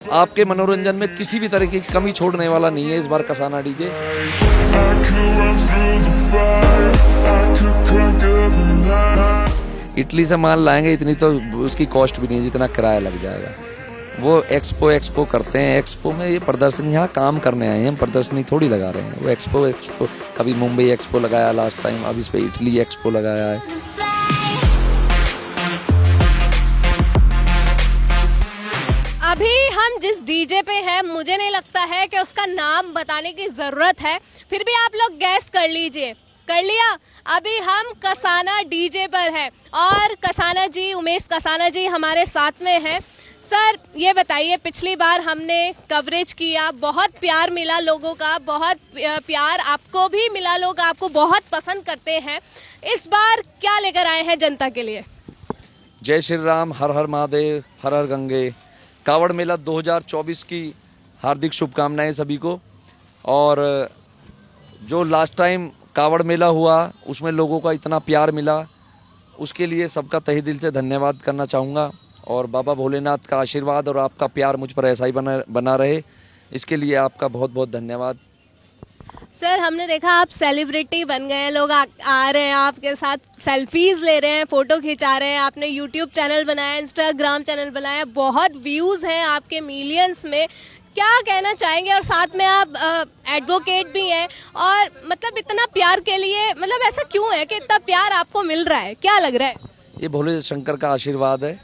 आपके मनोरंजन में किसी भी तरह की कमी छोड़ने वाला नहीं है इस बार कसाना डीजे। इटली से माल लाएंगे, इतनी तो उसकी कॉस्ट भी नहीं है जितना किराया लग जाएगा। वो एक्सपो करते हैं, एक्सपो में ये प्रदर्शनी, यहाँ काम करने आए हैं, हम प्रदर्शनी थोड़ी लगा रहे हैं। वो एक्सपो कभी मुंबई एक्सपो लगाया लास्ट टाइम, अब इस पे इटली एक्सपो लगाया है। अभी हम जिस डीजे पे हैं, मुझे नहीं लगता है कि उसका नाम बताने की ज़रूरत है, फिर भी आप लोग गैस कर लीजिए। कर लिया? अभी हम कसाना डीजे पर हैं और कसाना जी, उमेश कसाना जी हमारे साथ में हैं। सर ये बताइए, पिछली बार हमने कवरेज किया, बहुत प्यार मिला लोगों का, बहुत प्यार आपको भी मिला, लोग आपको बहुत पसंद करते हैं। इस बार क्या लेकर आए हैं जनता के लिए? जय श्री राम, हर हर महादेव, हर हर गंगे। कावड़ मेला 2024 की हार्दिक शुभकामनाएं सभी को। और जो लास्ट टाइम कावड़ मेला हुआ उसमें लोगों का इतना प्यार मिला, उसके लिए सबका तहे दिल से धन्यवाद करना चाहूँगा। और बाबा भोलेनाथ का आशीर्वाद और आपका प्यार मुझ पर ऐसा ही बना रहे, इसके लिए आपका बहुत बहुत धन्यवाद। सर हमने देखा आप सेलिब्रिटी बन गए हैं, लोग आ रहे हैं आपके साथ, सेल्फीज ले रहे हैं, फ़ोटो खिंचा रहे हैं। आपने यूट्यूब चैनल बनाया, इंस्टाग्राम चैनल बनाया, बहुत व्यूज़ हैं आपके मिलियंस में। क्या कहना चाहेंगे? और साथ में आप एडवोकेट भी हैं, और मतलब इतना प्यार के लिए, मतलब ऐसा क्यों है कि इतना प्यार आपको मिल रहा है? क्या लग रहा है? ये भोले शंकर का आशीर्वाद है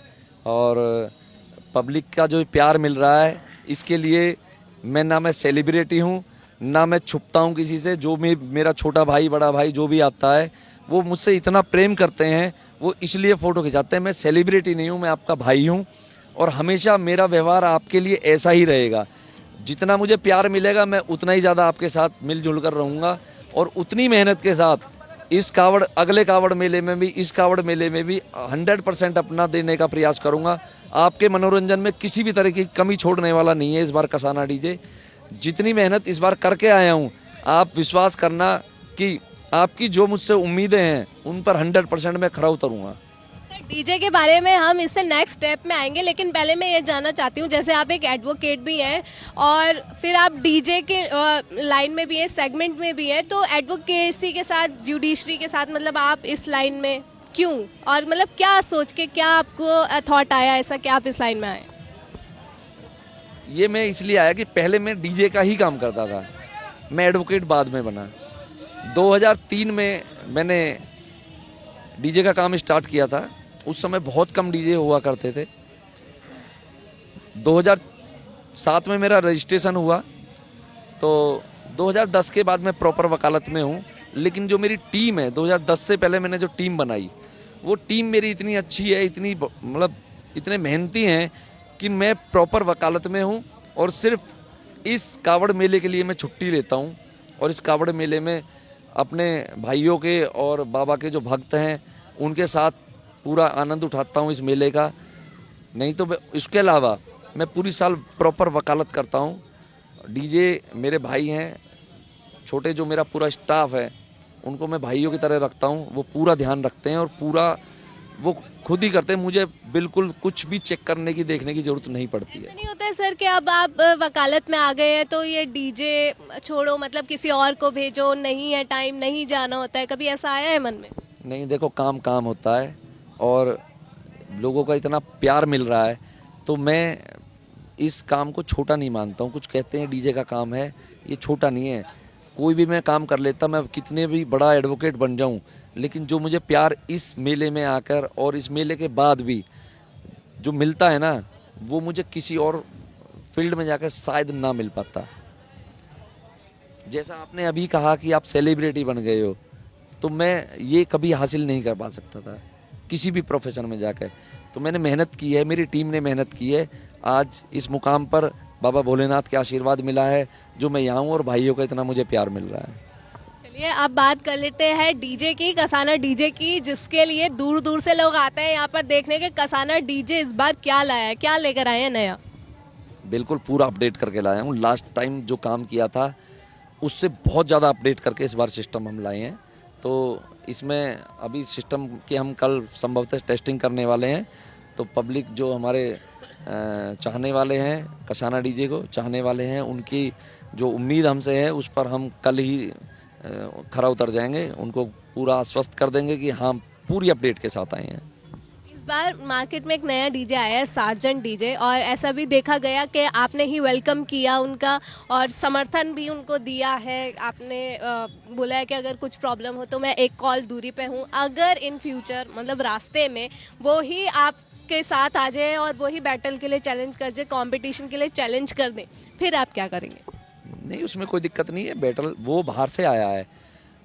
और पब्लिक का जो प्यार मिल रहा है, इसके लिए मैं सेलिब्रिटी हूँ, ना मैं छुपता हूँ किसी से। जो मेरा छोटा भाई, बड़ा भाई जो भी आता है, वो मुझसे इतना प्रेम करते हैं, वो इसलिए फ़ोटो खिंचाते हैं। मैं सेलिब्रिटी नहीं हूँ, मैं आपका भाई हूँ और हमेशा मेरा व्यवहार आपके लिए ऐसा ही रहेगा। जितना मुझे प्यार मिलेगा मैं उतना ही ज़्यादा आपके साथ मिलजुल कर रहूँगा और उतनी मेहनत के साथ इस अगले कावड़ मेले में भी, इस कावड़ मेले में भी 100% अपना देने का प्रयास करूँगा। आपके मनोरंजन में किसी भी तरह की कमी छोड़ने वाला नहीं है इस बार कसाना डीजे। जितनी मेहनत इस बार करके आया हूँ, आप विश्वास करना कि आपकी जो मुझसे उम्मीदें हैं उन पर 100% मैं खरा उतरूँगा। सर डीजे के बारे में हम इससे नेक्स्ट स्टेप में आएंगे, लेकिन पहले मैं ये जानना चाहती हूँ, जैसे आप एक एडवोकेट भी हैं और फिर आप डीजे के लाइन में भी हैं, सेगमेंट में भी हैं, तो एडवोकेसी के साथ, जुडिशरी के साथ, मतलब आप इस लाइन में क्यों, और मतलब क्या सोच के, क्या आपको थॉट आया ऐसा कि आप इस लाइन में आए? ये मैं इसलिए आया कि पहले मैं डीजे का ही काम करता था, मैं एडवोकेट बाद में बना। 2003 में मैंने डीजे का काम स्टार्ट किया था। उस समय बहुत कम डीजे हुआ करते थे। 2007 में मेरा रजिस्ट्रेशन हुआ, तो 2010 के बाद मैं प्रॉपर वकालत में हूँ। लेकिन जो मेरी टीम है, 2010 से पहले मैंने जो टीम बनाई, वो टीम मेरी इतनी अच्छी है, इतनी मतलब इतने मेहनती हैं कि मैं प्रॉपर वकालत में हूँ और सिर्फ इस कावड़ मेले के लिए मैं छुट्टी लेता हूँ और इस कावड़ मेले में अपने भाइयों के और बाबा के जो भक्त हैं उनके साथ पूरा आनंद उठाता हूँ इस मेले का। नहीं तो इसके अलावा मैं पूरी साल प्रॉपर वकालत करता हूँ। डीजे मेरे भाई हैं, छोटे जो मेरा पूरा स्टाफ है उनको मैं भाइयों की तरह रखता हूँ। वो पूरा ध्यान रखते हैं और पूरा वो खुद ही करते हैं, मुझे बिल्कुल कुछ भी चेक करने की, देखने की जरूरत नहीं पड़ती है। ऐसा नहीं होता है सर कि अब आप वकालत में आ गए हैं तो ये डीजे छोड़ो, मतलब किसी और को भेजो, नहीं है टाइम, नहीं जाना होता है, कभी ऐसा आया है मन में? नहीं, देखो काम काम होता है और लोगों का इतना प्यार मिल रहा है तो मैं इस काम को छोटा नहीं मानता हूँ। कुछ कहते हैं डीजे का काम है, ये छोटा नहीं है। कोई भी मैं काम कर लेता, मैं कितने भी बड़ा एडवोकेट बन जाऊँ, लेकिन जो मुझे प्यार इस मेले में आकर और इस मेले के बाद भी जो मिलता है ना, वो मुझे किसी और फील्ड में जाकर शायद ना मिल पाता। जैसा आपने अभी कहा कि आप सेलिब्रिटी बन गए हो, तो मैं ये कभी हासिल नहीं कर पा सकता था किसी भी प्रोफेशन में जाकर। तो मैंने मेहनत की है, मेरी टीम ने मेहनत की है, आज इस मुकाम पर बाबा भोलेनाथ के आशीर्वाद मिला है जो मैं यहाँ हूँ और भाइयों का इतना मुझे प्यार मिल रहा है। चलिए अब बात कर लेते हैं डीजे की, कसाना डीजे की, जिसके लिए दूर दूर से लोग आते हैं यहाँ पर देखने के कसाना डीजे इस बार क्या लाया है, क्या लेकर आए हैं नया? बिल्कुल पूरा अपडेट करके लाया हूँ। लास्ट टाइम जो काम किया था उससे बहुत ज़्यादा अपडेट करके इस बार सिस्टम हम लाए हैं। तो इसमें अभी सिस्टम की हम कल संभवतः टेस्टिंग करने वाले हैं। तो पब्लिक जो हमारे चाहने वाले हैं, कसाना डीजे को चाहने वाले हैं, उनकी जो उम्मीद हमसे है उस पर हम कल ही खरा उतर जाएंगे, उनको पूरा आश्वस्त कर देंगे कि हाँ पूरी अपडेट के साथ आए हैं। इस बार मार्केट में एक नया डीजे आया है, सार्जेंट डीजे, और ऐसा भी देखा गया कि आपने ही वेलकम किया उनका और समर्थन भी उनको दिया है। आपने बोला है कि अगर कुछ प्रॉब्लम हो तो मैं एक कॉल दूरी पे हूँ। अगर इन फ्यूचर मतलब रास्ते में वो ही आपके साथ आ जाए और वो ही बैटल के लिए चैलेंज कर जाए, कंपटीशन के लिए चैलेंज कर दें, फिर आप क्या करेंगे? नहीं, उसमें कोई दिक्कत नहीं है। बैटल वो बाहर से आया है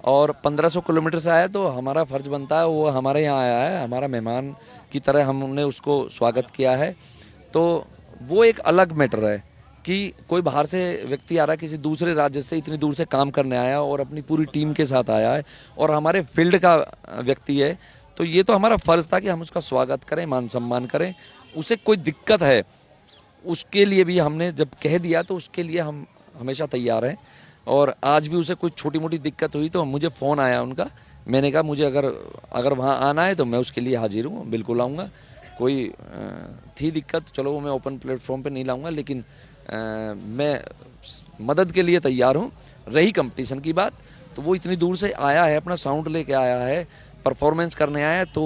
और 1500 किलोमीटर से आया है, तो हमारा फर्ज बनता है, वो हमारे यहाँ आया है, हमारा मेहमान की तरह हमने उसको स्वागत किया है। तो वो एक अलग मैटर है कि कोई बाहर से व्यक्ति आ रहा है, किसी दूसरे राज्य से इतनी दूर से काम करने आया और अपनी पूरी टीम के साथ आया है और हमारे फील्ड का व्यक्ति है, तो ये तो हमारा फ़र्ज़ था कि हम उसका स्वागत करें, मान सम्मान करें। उसे कोई दिक्कत है उसके लिए भी हमने जब कह दिया तो उसके लिए हम हमेशा तैयार हैं। और आज भी उसे कोई छोटी मोटी दिक्कत हुई तो मुझे फ़ोन आया उनका, मैंने कहा मुझे अगर वहाँ आना है तो मैं उसके लिए हाजिर हूँ, बिल्कुल आऊँगा। कोई थी दिक्कत, चलो वो मैं ओपन प्लेटफॉर्म पे नहीं लाऊंगा, लेकिन मैं मदद के लिए तैयार हूँ। रही कंपटीशन की बात, तो वो इतनी दूर से आया है, अपना साउंड लेके आया है, परफॉर्मेंस करने आया है, तो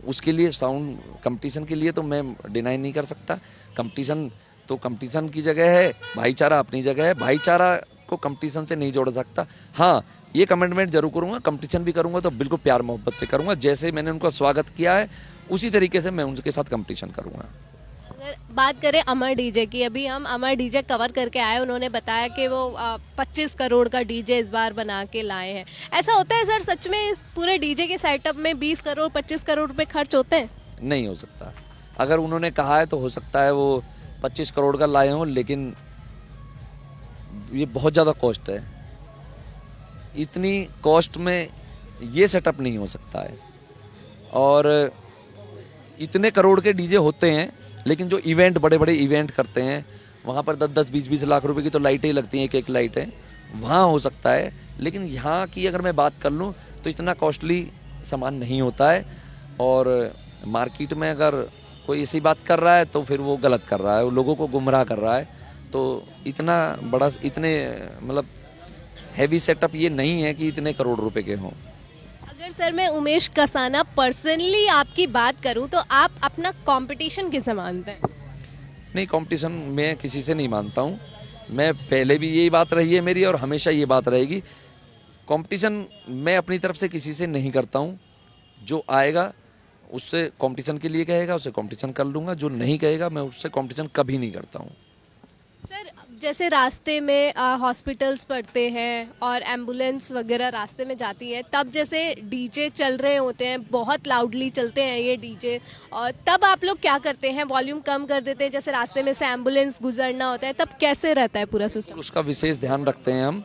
उसके लिए साउंड कंपटीशन के लिए तो मैं डिनाई नहीं कर सकता। कंपटीशन तो कंपटीशन की जगह है, भाईचारा अपनी जगह है, भाईचारा को कंपटीशन से नहीं जोड़ सकता। हाँ, ये कमिटमेंट जरूर करूँगा, कंपटीशन भी करूँगा तो बिल्कुल प्यार मोहब्बत से करूँगा। जैसे मैंने उनका स्वागत किया है उसी तरीके से मैं उनके साथ कंपटीशन करूँगा। अगर बात करें अमर डीजे की, अभी हम अमर डीजे कवर करके आए, उन्होंने बताया कि वो 25 करोड़ का डीजे इस बार बना के लाए हैं। ऐसा होता है सर, सच में इस पूरे डीजे के सेटअप में 20 करोड़ 25 करोड़ रुपए खर्च होते हैं? नहीं हो सकता। अगर उन्होंने कहा है तो हो सकता है वो 25 करोड़ का लाए हों, लेकिन ये बहुत ज़्यादा कॉस्ट है। इतनी कॉस्ट में ये सेटअप नहीं हो सकता है। और इतने करोड़ के डीजे होते हैं, लेकिन जो इवेंट बड़े बड़े इवेंट करते हैं वहाँ पर 10-10 20-20 लाख रुपए की तो लाइटें ही लगती हैं, एक लाइटें, वहाँ हो सकता है। लेकिन यहाँ की अगर मैं बात कर लूँ तो इतना कॉस्टली सामान नहीं होता है। और मार्केट में अगर कोई ऐसी बात कर रहा है तो फिर वो गलत कर रहा है, वो लोगों को गुमराह कर रहा है। तो इतना बड़ा, इतने मतलब हैवी सेटअप ये नहीं है कि इतने करोड़ रुपए के हों। अगर सर मैं उमेश कसाना पर्सनली आपकी बात करूं तो आप अपना कंपटीशन किसे मानते हैं? नहीं, कंपटीशन मैं किसी से नहीं मानता हूँ। मैं पहले भी यही बात रही है मेरी और हमेशा ये बात रहेगी। कंपटीशन मैं अपनी तरफ से किसी से नहीं करता हूँ। जो आएगा उससे कंपटीशन के लिए कहेगा, उससे कंपटीशन कर लूँगा। जो नहीं कहेगा मैं उससे कंपटीशन कभी नहीं करता हूँ। सर जैसे रास्ते में हॉस्पिटल्स पड़ते हैं और एम्बुलेंस वगैरह रास्ते में जाती है, तब जैसे डीजे चल रहे होते हैं, बहुत लाउडली चलते हैं ये डीजे, और तब आप लोग क्या करते हैं? वॉल्यूम कम कर देते हैं? जैसे रास्ते में से एम्बुलेंस गुजरना होता है तब कैसे रहता है पूरा सिस्टम? उसका विशेष ध्यान रखते हैं हम।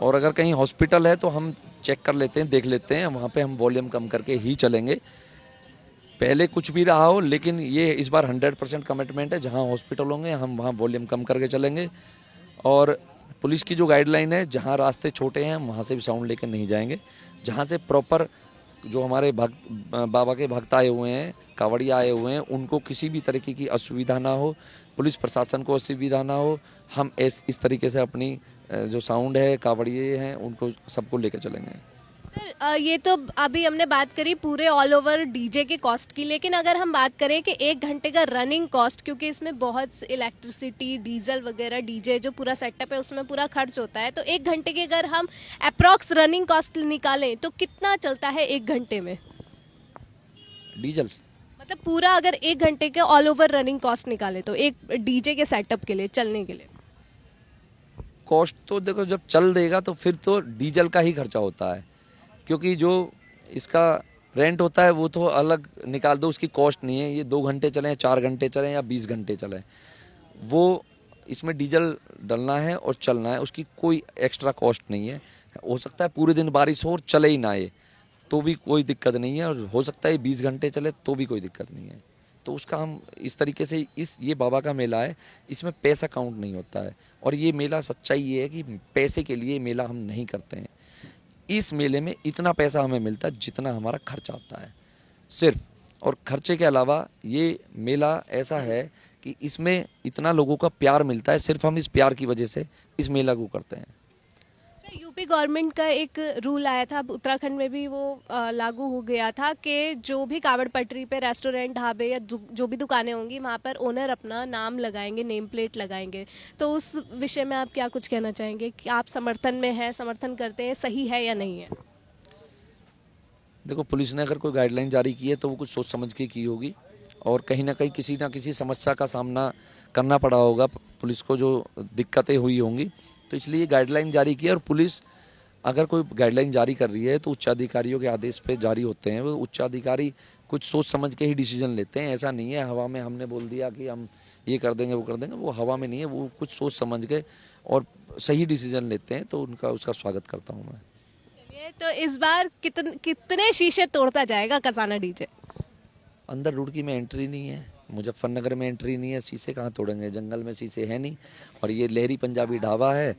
और अगर कहीं हॉस्पिटल है तो हम चेक कर लेते हैं, देख लेते हैं, वहाँ पे हम वॉल्यूम कम करके ही चलेंगे। पहले कुछ भी रहा हो, लेकिन ये इस बार 100% कमिटमेंट है। जहाँ हॉस्पिटल होंगे हम वहाँ वॉल्यूम कम करके चलेंगे। और पुलिस की जो गाइडलाइन है, जहाँ रास्ते छोटे हैं हम वहाँ से भी साउंड लेकर नहीं जाएंगे। जहाँ से प्रॉपर जो हमारे भक्त, बाबा के भक्त आए हुए हैं, कांवड़िया आए हुए हैं, उनको किसी भी तरीके की असुविधा ना हो, पुलिस प्रशासन को असुविधा ना हो, हम इस तरीके से अपनी जो साउंड है, कांवड़िए हैं, उनको सबको लेकर चलेंगे। सर ये तो अभी हमने बात करी पूरे ऑल ओवर डीजे के कॉस्ट की, लेकिन अगर हम बात करें कि 1 घंटे का रनिंग कॉस्ट, क्योंकि इसमें बहुत इलेक्ट्रिसिटी, डीजल वगैरह, डीजे जो पूरा सेटअप है उसमें पूरा खर्च होता है, तो 1 घंटे की अगर हम अप्रॉक्स रनिंग कॉस्ट निकालें तो कितना चलता है 1 घंटे में डीजल? मतलब पूरा अगर 1 घंटे के ऑल ओवर रनिंग कॉस्ट निकाले तो एक डीजे के सेटअप के लिए, चलने के लिए? कॉस्ट तो देखो, जब चल देगा तो फिर तो डीजल का ही खर्चा होता है, क्योंकि जो इसका रेंट होता है वो तो अलग निकाल दो, उसकी कॉस्ट नहीं है। ये 2 घंटे चलें, 4 घंटे चलें या 20 घंटे चलें, वो इसमें डीजल डलना है और चलना है, उसकी कोई एक्स्ट्रा कॉस्ट नहीं है। हो सकता है पूरे दिन बारिश हो और चले ही ना ये, तो भी कोई दिक्कत नहीं है। और हो सकता है 20 घंटे चले तो भी कोई दिक्कत नहीं है। तो उसका हम इस तरीके से, ये बाबा का मेला है, इसमें पैसा काउंट नहीं होता है। और ये मेला, सच्चाई ये है कि पैसे के लिए मेला हम नहीं करते हैं। इस मेले में इतना पैसा हमें मिलता है जितना हमारा खर्चा आता है सिर्फ। और खर्चे के अलावा ये मेला ऐसा है कि इसमें इतना लोगों का प्यार मिलता है, सिर्फ हम इस प्यार की वजह से इस मेला को करते हैं। सर, यूपी गवर्नमेंट का एक रूल आया था, अब उत्तराखंड में भी वो लागू हो गया था कि जो भी कावड़ पटरी पे रेस्टोरेंट, ढाबे या जो भी दुकानें होंगी वहाँ पर ओनर अपना नाम लगाएंगे, नेम प्लेट लगाएंगे। तो उस विषय में आप क्या कुछ कहना चाहेंगे कि आप समर्थन में हैं, समर्थन करते हैं, सही है या नहीं है? देखो, पुलिस ने अगर कोई गाइडलाइन जारी की है तो वो कुछ सोच समझ के की होगी, और कहीं ना किसी समस्या का सामना करना पड़ा होगा पुलिस को, जो दिक्कतें हुई होंगी, तो इसलिए गाइडलाइन जारी की है। और पुलिस अगर कोई गाइडलाइन जारी कर रही है तो उच्चाधिकारियों के आदेश पे जारी होते हैं। वो उच्चाधिकारी कुछ सोच समझ के ही डिसीजन लेते हैं। ऐसा नहीं है हवा में हमने बोल दिया कि हम ये कर देंगे वो कर देंगे, वो हवा में नहीं है, वो कुछ सोच समझ के और सही डिसीजन लेते हैं, तो उसका स्वागत करता हूँ मैं। चलिए, तो इस बार कितने शीशे तोड़ता जाएगा कसाना डीजे? अंदर रुड़की में एंट्री नहीं है, मुजफ्फरनगर में एंट्री नहीं है, शीशे कहाँ तोड़ेंगे, जंगल में शीशे है नहीं। और ये लहरी पंजाबी ढाबा है,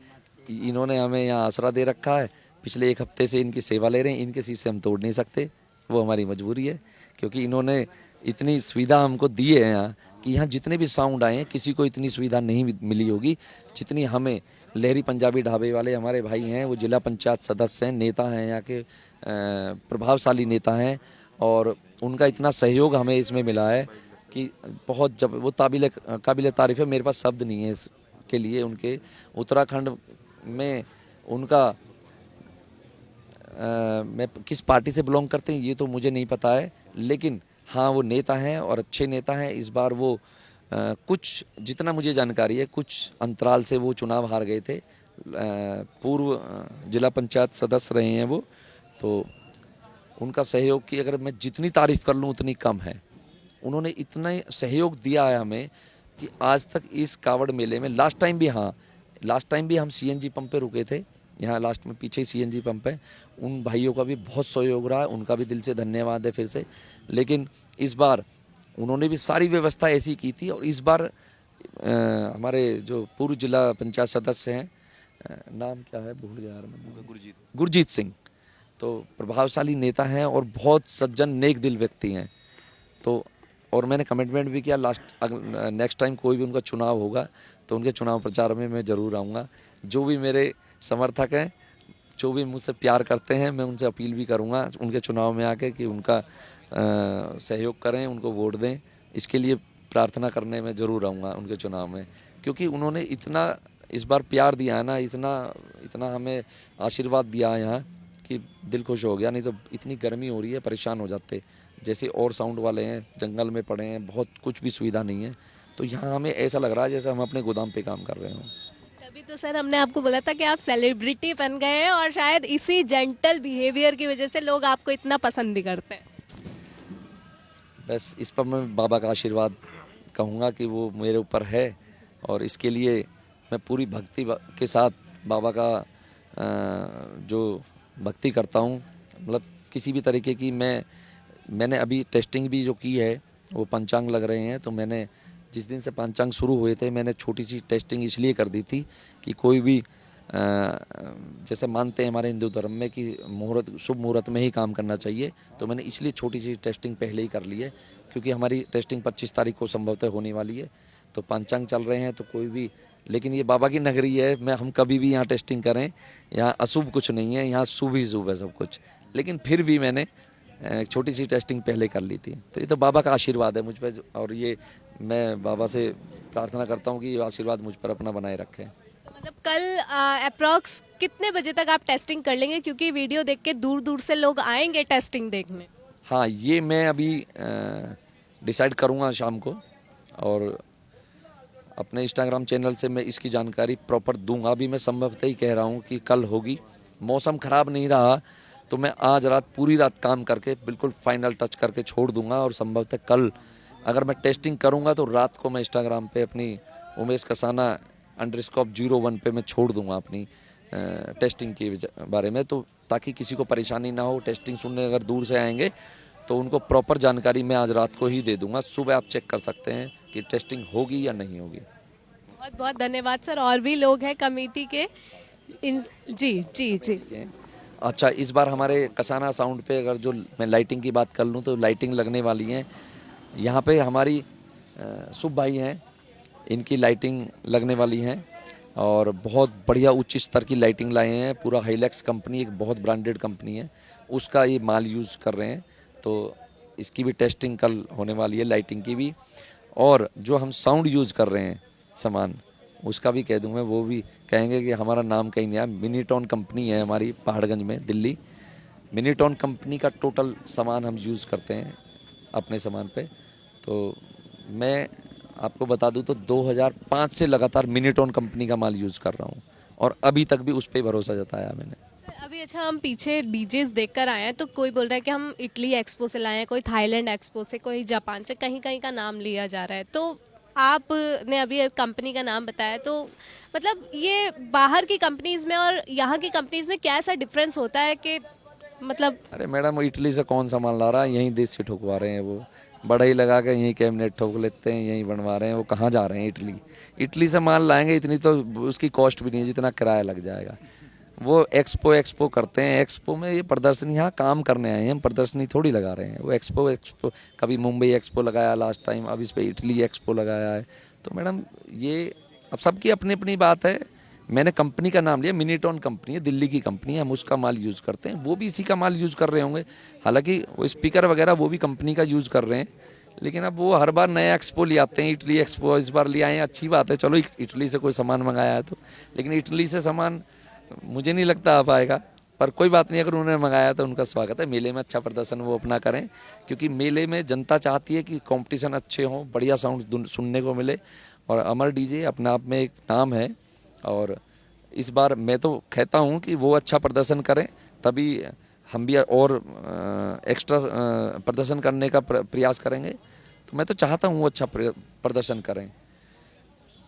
इन्होंने हमें यहाँ आसरा दे रखा है, पिछले 1 हफ्ते से इनकी सेवा ले रहे हैं, इनके शीशे हम तोड़ नहीं सकते, वो हमारी मजबूरी है। क्योंकि इन्होंने इतनी सुविधा हमको दी है यहाँ कि यहाँ जितने भी साउंड आए हैं किसी को इतनी सुविधा नहीं मिली होगी जितनी हमें। लहरी पंजाबी ढाबे वाले हमारे भाई हैं, वो जिला पंचायत सदस्य हैं, नेता हैं, यहाँ के प्रभावशाली नेता हैं, और उनका इतना सहयोग हमें इसमें मिला है कि बहुत जब वो काबिल तारीफ़ है। मेरे पास शब्द नहीं है इसके लिए। उनके उत्तराखंड में उनका मैं किस पार्टी से बिलोंग करते हैं ये तो मुझे नहीं पता है, लेकिन हाँ वो नेता हैं और अच्छे नेता हैं। इस बार वो कुछ जितना मुझे जानकारी है कुछ अंतराल से वो चुनाव हार गए थे। पूर्व जिला पंचायत सदस्य रहे हैं वो, तो उनका सहयोग की अगर मैं जितनी तारीफ़ कर लूँ उतनी कम है। उन्होंने इतना सहयोग दिया है हमें कि आज तक इस कावड़ मेले में लास्ट टाइम भी हम सीएनजी पंप पे रुके थे, यहाँ लास्ट में पीछे ही सीएनजी पंप है। उन भाइयों का भी बहुत सहयोग रहा है, उनका भी दिल से धन्यवाद है फिर से। लेकिन इस बार उन्होंने भी सारी व्यवस्था ऐसी की थी। और इस बार हमारे जो पूर्व जिला पंचायत सदस्य हैं, नाम क्या है भूल गया यार मैं, गुरजीत सिंह, तो प्रभावशाली नेता हैं और बहुत सज्जन नेक दिल व्यक्ति हैं। तो और मैंने कमिटमेंट भी किया नेक्स्ट टाइम कोई भी उनका चुनाव होगा तो उनके चुनाव प्रचार में मैं ज़रूर आऊँगा। जो भी मेरे समर्थक हैं, जो भी मुझसे प्यार करते हैं, मैं उनसे अपील भी करूँगा उनके चुनाव में आके कि उनका सहयोग करें, उनको वोट दें। इसके लिए प्रार्थना करने में ज़रूर आऊँगा उनके चुनाव में, क्योंकि उन्होंने इतना इस बार प्यार दिया है ना, इतना हमें आशीर्वाद दिया है यहाँ कि दिल खुश हो गया। नहीं तो इतनी गर्मी हो रही है, परेशान हो जाते। जैसे और साउंड वाले हैं जंगल में पड़े हैं, बहुत कुछ भी सुविधा नहीं है, तो यहाँ हमें ऐसा लग रहा है जैसे हम अपने गोदाम पे काम कर रहे हों। तभी तो सर हमने आपको बोला था कि आप सेलिब्रिटी बन गए हैं, और शायद इसी जेंटल बिहेवियर की वजह से लोग आपको इतना पसंद भी करते हैं। बस इस पर मैं बाबा का आशीर्वाद कहूँगा कि वो मेरे ऊपर है, और इसके लिए मैं पूरी भक्ति के साथ बाबा का जो भक्ति करता हूँ। मतलब किसी भी तरीके की मैंने अभी टेस्टिंग भी जो की है, वो पंचांग लग रहे हैं, तो मैंने जिस दिन से पंचांग शुरू हुए थे मैंने छोटी सी टेस्टिंग इसलिए कर दी थी कि कोई भी जैसे मानते हैं हमारे हिंदू धर्म में कि शुभ मुहूर्त में ही काम करना चाहिए, तो मैंने इसलिए छोटी सी टेस्टिंग पहले ही कर ली है, क्योंकि हमारी टेस्टिंग 25 तारीख को संभवतः होने वाली है। तो पंचांग चल रहे हैं तो कोई भी, लेकिन ये बाबा की नगरी है, हम कभी भी यहाँ टेस्टिंग करें, यहाँ अशुभ कुछ नहीं है, यहाँ शुभ ही शुभ है सब कुछ। लेकिन फिर भी मैंने छोटी सी टेस्टिंग पहले कर ली थी। तो ये तो बाबा का आशीर्वाद है मुझ पर, और ये मैं बाबा से प्रार्थना करता हूँ कि ये आशीर्वाद मुझ पर अपना बनाए रखें। तो मतलब कल अप्रॉक्स कितने बजे तक आप टेस्टिंग कर लेंगे, क्योंकि वीडियो देख के दूर दूर से लोग आएंगे टेस्टिंग देखने? हाँ, ये मैं अभी डिसाइड करूँगा शाम को, और अपने इंस्टाग्राम चैनल से मैं इसकी जानकारी प्रॉपर दूंगा। अभी मैं संभवतः ही कह रहा हूँ कि कल होगी। मौसम ख़राब नहीं रहा तो मैं आज रात पूरी रात काम करके बिल्कुल फाइनल टच करके छोड़ दूंगा, और संभवतः कल अगर मैं टेस्टिंग करूंगा तो रात को मैं इंस्टाग्राम पे अपनी उमेश कसाना _01 पे मैं छोड़ दूंगा अपनी टेस्टिंग के बारे में, तो ताकि किसी को परेशानी ना हो। टेस्टिंग सुनने अगर दूर से आएंगे तो उनको प्रॉपर जानकारी मैं आज रात को ही दे दूंगा। सुबह आप चेक कर सकते हैं कि टेस्टिंग होगी या नहीं होगी। बहुत बहुत धन्यवाद सर। और भी लोग हैं कमेटी के जी जी जी। अच्छा, इस बार हमारे कसाना साउंड पे अगर जो मैं लाइटिंग की बात कर लूँ तो लाइटिंग लगने वाली है। यहाँ पे हमारी शुभ भाई हैं इनकी लाइटिंग लगने वाली हैं और बहुत बढ़िया उच्च स्तर की लाइटिंग लाए हैं। पूरा हाइलैक्स कंपनी एक बहुत ब्रांडेड कंपनी है, उसका ये माल यूज़ कर रहे हैं। तो इसकी भी टेस्टिंग कल होने वाली है, लाइटिंग की भी। और जो हम साउंड यूज़ कर रहे हैं सामान, उसका भी कह दूँ मैं, वो भी कहेंगे कि हमारा नाम कहीं नहीं आया। मिनीटॉन कंपनी है हमारी पहाड़गंज में, दिल्ली। मिनीटॉन कंपनी का टोटल सामान हम यूज़ करते हैं अपने सामान पे। तो मैं आपको बता दूं तो 2005 से लगातार मिनीटॉन कंपनी का माल यूज़ कर रहा हूं और अभी तक भी उस पर भरोसा जताया मैंने। सर अभी अच्छा हम पीछे डीजेस देखकर आए हैं, तो कोई बोल रहा है कि हम इटली एक्सपो से लाए हैं, कोई थाईलैंड एक्सपो से, कोई जापान से, कहीं कहीं का नाम लिया जा रहा है। तो आपने अभी एक कंपनी का नाम बताया, तो मतलब ये बाहर की कंपनीज में और यहाँ की कंपनीज में क्या ऐसा डिफरेंस होता है कि मतलब। अरे मैडम, इटली से कौन सामान ला रहा है? यहीं देश से ठुकवा रहे हैं, वो बढ़ई लगा के यहीं कैबिनेट ठोक लेते हैं, यहीं बनवा रहे हैं। वो कहाँ जा रहे हैं? इटली। इटली से माल लाएंगे, इतनी तो उसकी कॉस्ट भी नहीं है जितना किराया लग जाएगा। वो एक्सपो करते हैं, एक्सपो में ये प्रदर्शनी, यहाँ काम करने आए हैं हम, प्रदर्शनी थोड़ी लगा रहे हैं। वो एक्सपो कभी मुंबई एक्सपो लगाया लास्ट टाइम, अब इस पर इटली एक्सपो लगाया है। तो मैडम ये अब सबकी अपनी अपनी बात है। मैंने कंपनी का नाम लिया, मिनीटॉन कंपनी है, दिल्ली की कंपनी है, हम उसका माल यूज़ करते हैं। वो भी इसी का माल यूज़ कर रहे होंगे, हालांकि वो स्पीकर वगैरह वो भी कंपनी का यूज़ कर रहे हैं। लेकिन अब वो हर बार नया एक्सपो ले आते हैं, इटली एक्सपो इस बार ले आए हैं, अच्छी बात है। चलो इटली से कोई सामान मंगाया है तो, लेकिन इटली से सामान मुझे नहीं लगता आ पाएगा, पर कोई बात नहीं, अगर उन्होंने मंगाया तो उनका स्वागत है। मेले में अच्छा प्रदर्शन वो अपना करें, क्योंकि मेले में जनता चाहती है कि कंपटीशन अच्छे हों, बढ़िया साउंड सुनने को मिले। और अमर डीजे अपने आप में एक नाम है, और इस बार मैं तो कहता हूं कि वो अच्छा प्रदर्शन करें, तभी हम भी और एक्स्ट्रा प्रदर्शन करने का प्रयास करेंगे। तो मैं तो चाहता हूं वो अच्छा प्रदर्शन करें।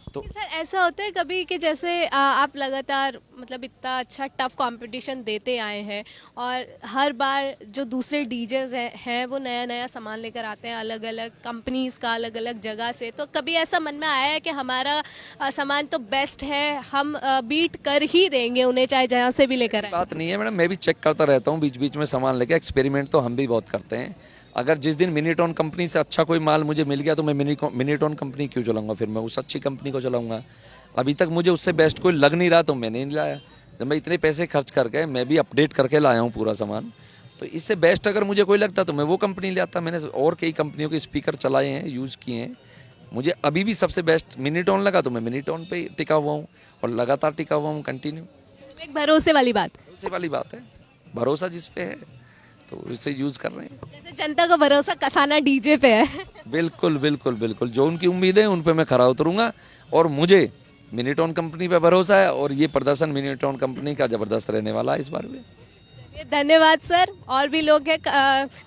तो सर ऐसा होता है कभी कि जैसे आप लगातार मतलब इतना अच्छा टफ कंपटीशन देते आए हैं, और हर बार जो दूसरे डीजेस हैं वो नया नया सामान लेकर आते हैं, अलग अलग कंपनीज का, अलग अलग जगह से। तो कभी ऐसा मन में आया है कि हमारा सामान तो बेस्ट है, हम बीट कर ही देंगे उन्हें, चाहे जहाँ से भी लेकर आए? बात नहीं है मैडम, मैं भी चेक करता रहता हूँ बीच बीच में सामान लेके। एक्सपेरिमेंट तो हम भी बहुत करते हैं। अगर जिस दिन मिनीटॉन कंपनी से अच्छा कोई माल मुझे मिल गया तो मैं मिनीटॉन कंपनी क्यों चलाऊंगा, फिर मैं उस अच्छी कंपनी को चलाऊंगा। अभी तक मुझे उससे बेस्ट कोई लग नहीं रहा तो मैंने नहीं लाया। जब मैं इतने पैसे खर्च करके मैं भी अपडेट करके लाया हूँ पूरा सामान, तो इससे बेस्ट अगर मुझे कोई लगता तो मैं वो कंपनी ले आता। मैंने और कई कंपनियों के स्पीकर चलाए हैं, यूज़ किए हैं। मुझे अभी भी सबसे बेस्ट मिनीटॉन लगा तो मैं मिनीटॉन पे टिका हुआ हूँ और लगातार टिका हुआ हूँ कंटिन्यू। एक भरोसे वाली बात। भरोसे वाली बात है, भरोसा जिस पे है तो उसे यूज़ कर रहे हैं। जैसे जनता का भरोसा कसाना डीजे पे है। बिल्कुल बिल्कुल बिल्कुल, जो उनकी उम्मीद है उन पे मैं खरा उतरूंगा। और मुझे मिनीटॉन कंपनी पे भरोसा है, और ये प्रदर्शन मिनीटॉन कंपनी का ज़बरदस्त रहने वाला है इस बार भी। चलिए, धन्यवाद सर। और भी लोग हैं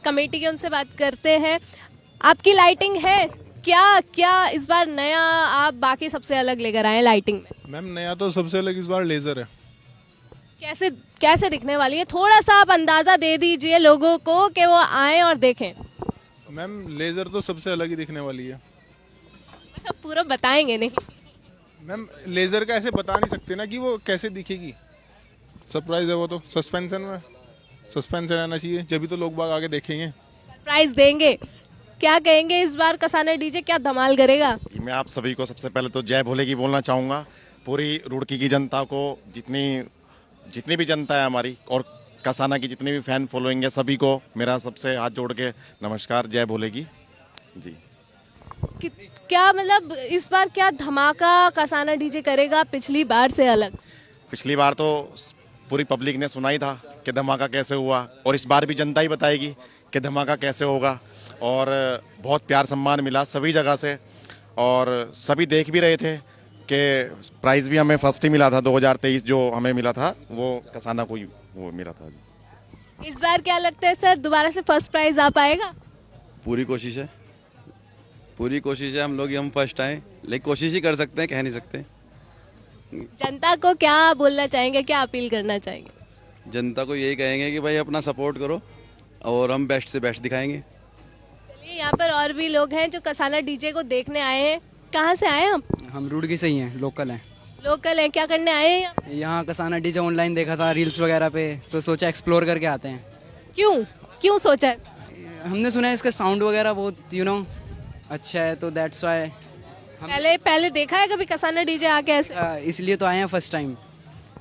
कमेटी के, उनसे बात करते हैं। आपकी लाइटिंग है क्या, क्या इस बार नया आप बाकी सबसे अलग लेकर आए लाइटिंग में? मैम नया तो सबसे अलग इस बार लेज़र है। कैसे कैसे दिखने वाली है? थोड़ा सा आप अंदाजा दे दीजिए लोगों को कि वो आए और देखें। मैम लेज़र तो सबसे अलग ही दिखने वाली है। मतलब पूरा बताएंगे नहीं? मैम लेज़र का ऐसे बता नहीं सकते ना कि वो कैसे दिखेगी, सरप्राइज है वो तो। सस्पेंस रहना चाहिए, जब भी तो लोग बाग आगे देखेंगे। सरप्राइज देंगे। क्या कहेंगे इस बार कसाना डीजे क्या धमाल करेगा? मैं आप सभी को सबसे पहले तो जय भोले की बोलना चाहूँगा। पूरी रुड़की की जनता को, जितनी भी जनता है हमारी, और कसाना की जितनी भी फैन फॉलोइंग है, सभी को मेरा सबसे हाथ जोड़ के नमस्कार, जय भोले की जी। क्या मतलब इस बार क्या धमाका कसाना डीजे करेगा पिछली बार से अलग? पिछली बार तो पूरी पब्लिक ने सुना ही था कि धमाका कैसे हुआ, और इस बार भी जनता ही बताएगी कि धमाका कैसे होगा। और बहुत प्यार सम्मान मिला सभी जगह से, और सभी देख भी रहे थे कि प्राइज़ भी हमें फर्स्ट ही मिला था। 2023 जो हमें मिला था वो कसाना को ही वो मिला था जी। इस बार क्या लगता है सर, दोबारा से फर्स्ट प्राइज आ पाएगा? पूरी कोशिश है हम लोग, हम फर्स्ट आए, लेकिन कोशिश ही कर सकते हैं, कह नहीं सकते। जनता को क्या बोलना चाहेंगे, क्या अपील करना चाहेंगे? जनता को यही कहेंगे कि भाई अपना सपोर्ट करो, और हम बेस्ट से बेस्ट दिखाएंगे। चलिए, यहाँ पर और भी लोग हैं जो कसाना डीजे को देखने आए हैं। कहाँ से आए हम? हम रुड़की से ही हैं, लोकल हैं। लोकल हैं, क्या करने आए हैं यहाँ? यहाँ कसाना डीजे ऑनलाइन देखा था रील्स वगैरह पे, तो सोचा एक्सप्लोर करके आते हैं। क्यों सोचा है? हमने सुना है इसका साउंड वगैरह बहुत अच्छा है, तो दैट्स वाई पहले देखा है कभी कसाना डीजे आके ऐसे? इसलिए तो आए हैं फर्स्ट टाइम।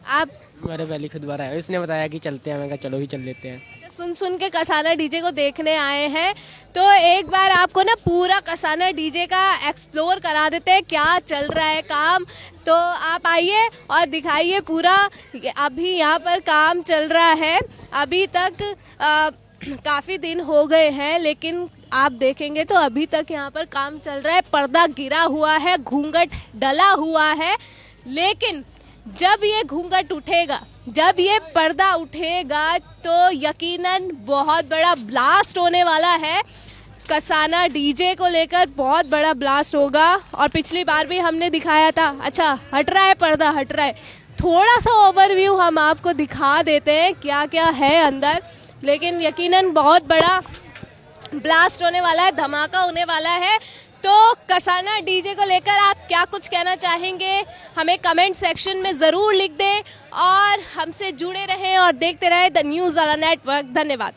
आप मेरे पहले खुद बार आया, इसने बताया कि चलते हैं, मैं कहा चलो ही चल लेते हैं। सुन के कसाना डीजे को देखने आए हैं, तो एक बार आपको ना पूरा कसाना डीजे का एक्सप्लोर करा देते हैं, क्या चल रहा है काम। तो आप आइए और दिखाइए पूरा। अभी यहाँ पर काम चल रहा है, अभी तक काफ़ी दिन हो गए हैं, लेकिन आप देखेंगे तो अभी तक यहाँ पर काम चल रहा है। पर्दा गिरा हुआ है, घूंघट डला हुआ है, लेकिन जब ये घूंघट उठेगा, जब ये पर्दा उठेगा, तो यकीनन बहुत बड़ा ब्लास्ट होने वाला है। कसाना डीजे को लेकर बहुत बड़ा ब्लास्ट होगा। और पिछली बार भी हमने दिखाया था। अच्छा, हट रहा है पर्दा, हट रहा है। थोड़ा सा ओवरव्यू हम आपको दिखा देते हैं क्या क्या है अंदर, लेकिन यकीनन बहुत बड़ा ब्लास्ट होने वाला है, धमाका होने वाला है। तो कसाना डीजे को लेकर आप क्या कुछ कहना चाहेंगे, हमें कमेंट सेक्शन में ज़रूर लिख दें और हमसे जुड़े रहें और देखते रहें द न्यूज़ वाला नेटवर्क। धन्यवाद।